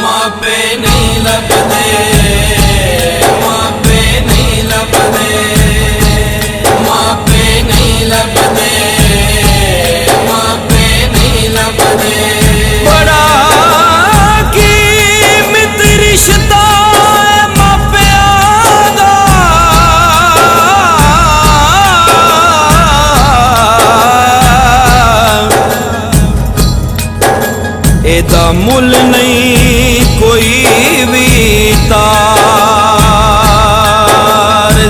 मापे नहीं लभदे, मापे नहीं लभदे, मापे नहीं लभदे, मापे नहीं लभदे। बड़ा कीमत रिश्ता है मापियां दा, एदा मुल नहीं कोई भी तार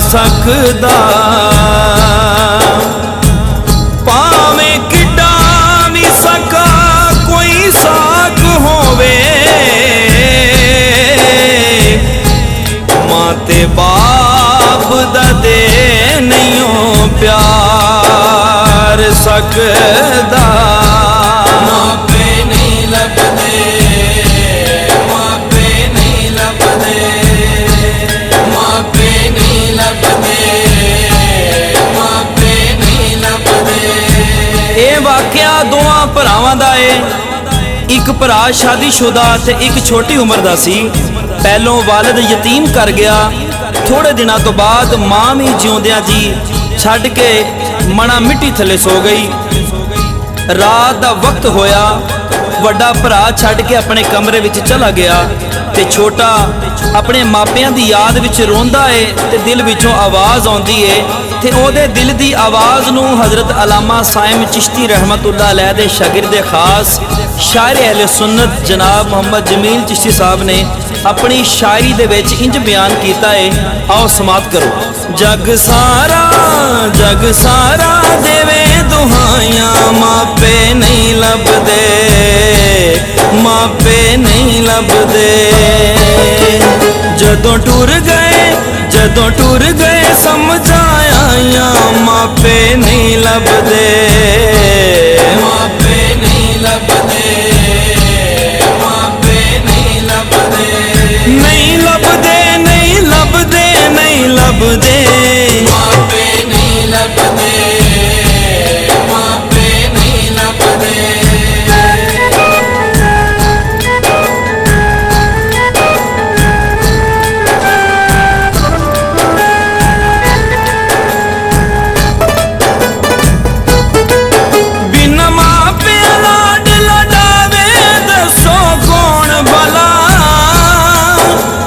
सकदा। भावें किड्डा भी सका कोई साक होवे, मां ते बाप दा दे नहीं हो प्यार सकदा। मापे नहीं लभदे, मापे नहीं लभदे, मापे नहीं लभदे, मापे नहीं लभदे। ਇਹ ਵਾਕਿਆ ਦੋਵਾਂ ਭਰਾਵਾਂ ਦਾ ਏ। ਇੱਕ ਭਰਾ ਸ਼ਾਦੀशुदा ਤੇ ਇੱਕ ਛੋਟੀ ਉਮਰ ਦਾ ਸੀ। ਪਹਿਲੋਂ ਵਾਲਿਦ ਯਤੀਮ ਕਰ ਗਿਆ। ਥੋੜੇ ਦਿਨਾਂ ਤੋਂ ਬਾਅਦ ਮਾਂ ਵੀ ਜਿਉਂਦਿਆਂ ਜੀ ਛੱਡ ਕੇ ਮਣਾ ਮਿੱਟੀ ਥੱਲੇ ਸੋ ਗਈ। ਰਾਤ ਦਾ ਵਕਤ ਹੋਇਆ, ਵੱਡਾ ਭਰਾ ਛੱਡ ਕੇ ਆਪਣੇ ਕਮਰੇ ਵਿੱਚ ਚਲਾ ਗਿਆ ਤੇ ਛੋਟਾ ਆਪਣੇ ਮਾਪਿਆਂ ਦੀ ਯਾਦ ਵਿੱਚ ਰੋਂਦਾ ਏ ਤੇ ਦਿਲ ਵਿੱਚੋਂ ਆਵਾਜ਼ ਆਉਂਦੀ ਏ ਤੇ ਉਹਦੇ ਦਿਲ ਦੀ ਆਵਾਜ਼ ਨੂੰ ਹਜ਼ਰਤ ਅਲਾਮਾ ਸਾਇਮ ਚਿਸ਼ਤੀ ਰਹਿਮਤੁल्लाह अलैह ਦੇ ਸ਼ਾਗਿਰਦ ਖਾਸ ਸ਼ਾਇਰ ਅਹਿਲੇ ਸੁन्नत जनाब मोहम्मद जमील चिश्ती साहब ने अपनी शायरी दे विच इंज बयान कीता है। आओ समात करो। जग सारा देवे दुहाइयां, मापे नहीं लभदे, मापे नहीं लभदे। जदों टुर गए समझाया, मापे नहीं लभदे, मापे नहीं लभदे, मापे नहीं लभदे, नहीं लभदे, नहीं लभदे, नहीं लभदे। मापे नहीं लभदे, मापे नहीं लभदे। बिन मापिया लाड लडावे दसो कौन भला,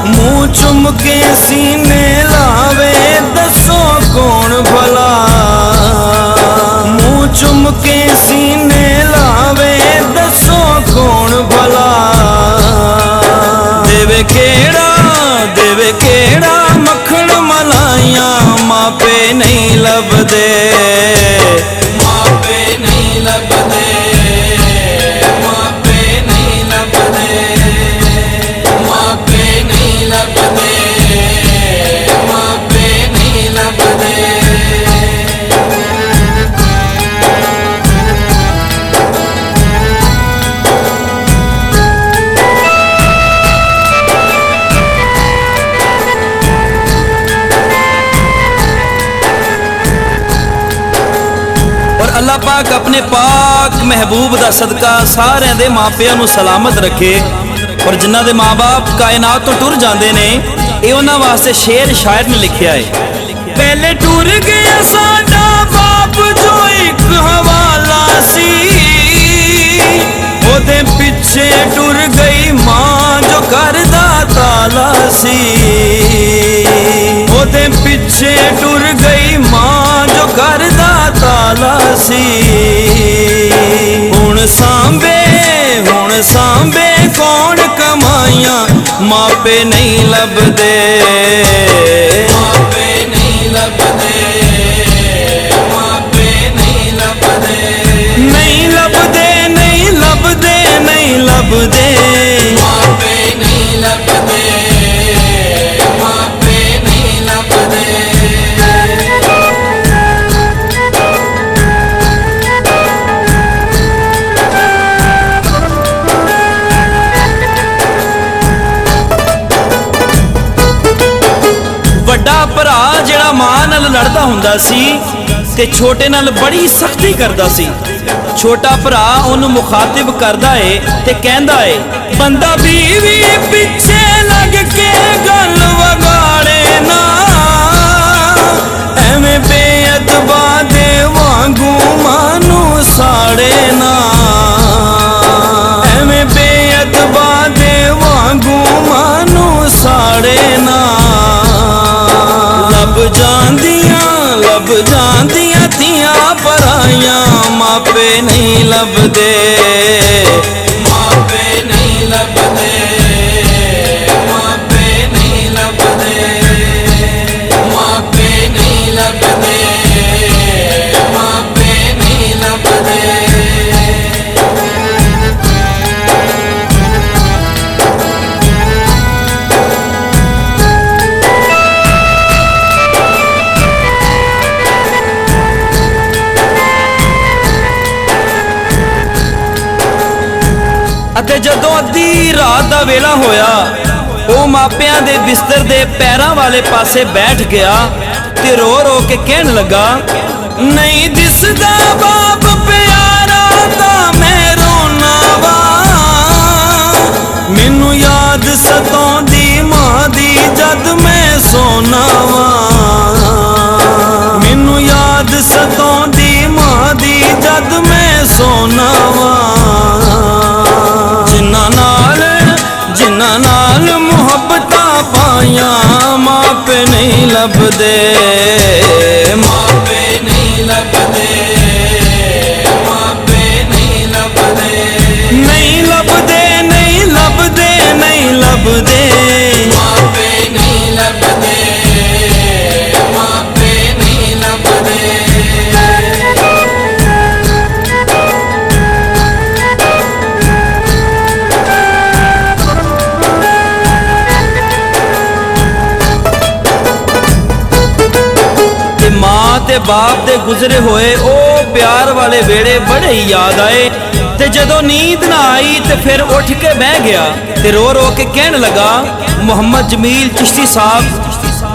मुंह चुम के सीने लावे दसो कौन भला, मुंह चुम के सीने लावे दसो कौन भला। देवे केड़ा मक्खन मलाइयां, मापे नहीं लभदे, मापे नहीं लभदे, मापे नहीं लभदे, मापे नहीं लभदे, मापे नहीं लभदे। अल्लाह पाक अपने पाक महबूब दा सदका सारिਆਂ ਦੇ ਮਾਪਿਆਂ ਨੂੰ सलामत रखे और जिन्हां दे माँ बाप कायनात तो टुर जाते ने, ये उन्हां वास्ते शेर शायर ने लिखिया है। पहले टुर गया साडा बाप जो एक हवाला सी, ओदे पिछे टुर गई मां जो घर दा ताला सी, ओदे पिछे टुर गई मां जो घर दा ताला सी। हुण सांबे कौन कमाइयां, मापे नहीं लभदे, मापे नहीं लभदे, मापे नहीं लभदे, नहीं लभदे, नहीं लभदे, नहीं लभदे। मापे नहीं लभदे, मापे नहीं लभदे। ਵੱਡਾ ਭਰਾ ਜਿਹੜਾ ਮਾਂ ਨਾਲ ਲੜਦਾ ਹੁੰਦਾ ਸੀ ਤੇ ਛੋਟੇ ਨਾਲ ਬੜੀ ਸਖਤੀ ਕਰਦਾ ਸੀ। ਛੋਟਾ ਭਰਾ ਉਹਨੂੰ ਮੁਖਾਤਿਬ ਕਰਦਾ ਏ ਤੇ ਕਹਿੰਦਾ ਏ, ਬੰਦਾ ਬੀਵੀ ਪਿੱਛੇ ਲੱਗ ਕੇ ਗੱਲ ਵਗਾੜੇ ਨਾ, ਐਵੇਂ ਬੇਅਦਬਾ ਦੇ ਵਾਂਗੂ ਮਾਨੂੰ ਸਾੜੇ ਨਾ, ਐਵੇਂ ਬੇਅਦਬਾ ਦੇ ਵਾਂਗੂ ਮਾਨੂੰ ਸਾੜੇ ਨਾ। ਲੱਭ ਜਾਂਦੀਆਂ ਧੀਆਂ ਪਰਾਈਆਂ, ਮਾਪੇ ਨਹੀਂ ਲੱਭਦੇ, ਮਾਪੇ ਨਹੀਂ ਲੱਭਦੇ, ਮਾਪੇ ਨਹੀਂ ਲੱਭਦੇ, ਮਾਪੇ ਨਹੀਂ ਲੱਭਦੇ, ਮਾਪੇ ਨਹੀਂ ਲੱਭਦੇ। ਅਤੇ ਜਦੋਂ ਅੱਧੀ ਰਾਤ ਦਾ ਵੇਲਾ ਹੋਇਆ, ਉਹ ਮਾਪਿਆਂ ਦੇ ਬਿਸਤਰ ਦੇ ਪੈਰਾਂ ਵਾਲੇ ਪਾਸੇ ਬੈਠ ਗਿਆ ਤੇ ਰੋ ਰੋ ਕੇ ਕਹਿਣ ਲੱਗਾ, ਨਹੀਂ ਦਿਸਦਾ ਬਾਪ ਪਿਆਰਾ ਤਾਂ ਮੈਂ ਰੋਣਾ ਵਾ, ਮੈਨੂੰ ਯਾਦ ਸਤਾਉਂਦੀ ਮਾਂ ਦੀ ਜਦ ਮੈਂ ਸੋਨਾ ਵਾ, ਮੈਨੂੰ ਯਾਦ ਸਤਾਉਂਦੀ ਮਾਂ ਦੀ ਜਦ ਮੈਂ ਸੋਨਾ ਵਾ। ਜਿਨ੍ਹਾਂ ਨਾਲ ਮੁਹੱਬਤਾਂ ਪਾਈਆਂ, ਮਾਪੇ ਨਹੀਂ ਲੱਭਦੇ, ਮਾਪੇ ਨਹੀਂ ਲੱਭਦੇ, ਮਾਪੇ ਨਹੀਂ ਲੱਭਦੇ, ਨਹੀਂ ਲੱਭਦੇ, ਨਹੀਂ ਲੱਭਦੇ, ਨਹੀਂ ਲੱਭਦੇ, ਮਾਪੇ ਨਹੀਂ ਲੱਭਦੇ, ਮਾਪੇ ਨਹੀਂ ਲੱਭਦੇ। ਮਾਂ ਤੇ ਬਾਪ ਦੇ ਗੁਜ਼ਰੇ ਹੋਏ ਉਹ ਪਿਆਰ ਵਾਲੇ ਵੇੜੇ ਬੜੇ ਹੀ ਯਾਦ ਆਏ, ਤੇ ਜਦੋਂ ਨੀਂਦ ਨਾ ਆਈ ਤੇ ਫਿਰ ਉੱਠ ਕੇ ਬਹਿ ਗਿਆ ਤੇ ਰੋ ਰੋ ਕੇ ਕਹਿਣ ਲੱਗਾ। ਮੁਹੰਮਦ ਜਮੀਲ ਚਿਸ਼ਤੀ ਸਾਹਿਬ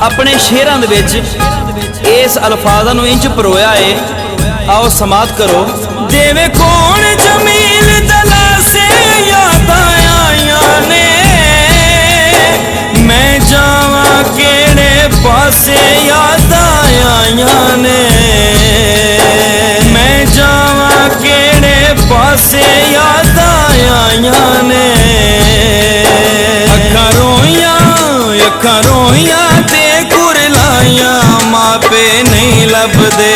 ਆਪਣੇ ਸ਼ੇਰਾਂ ਦੇ ਵਿੱਚ ਇਸ ਅਲਫਾਜ਼ਾਂ ਨੂੰ ਇੰਜ ਪਰੋਇਆ ਏ, ਆਓ ਸਮਾਤ ਕਰੋ। ਦੇਵੇ ਕੌਣ ਜਮੀਲ ਦਲਾਸੇ ਯਾਦਾਂ ਆਈਆਂ ਨੇ, ਮੈਂ ਜਾਵਾਂ ਕਿਹੜੇ ਪਾਸੇ ਯਾਦਾਂ ਆਈਆਂ ਨੇ, ਮੈਂ ਜਾਵਾਂ ਕਿਹੜੇ ਪਾਸੇ ਯਾਦਾਂ ਆਈਆਂ ਨੇ। ਅੱਖਾਂ ਰੋਈਆਂ ਤੇ ਕੁਰਲਾਈਆਂ, ਮਾਪੇ ਨਹੀਂ ਲੱਭਦੇ,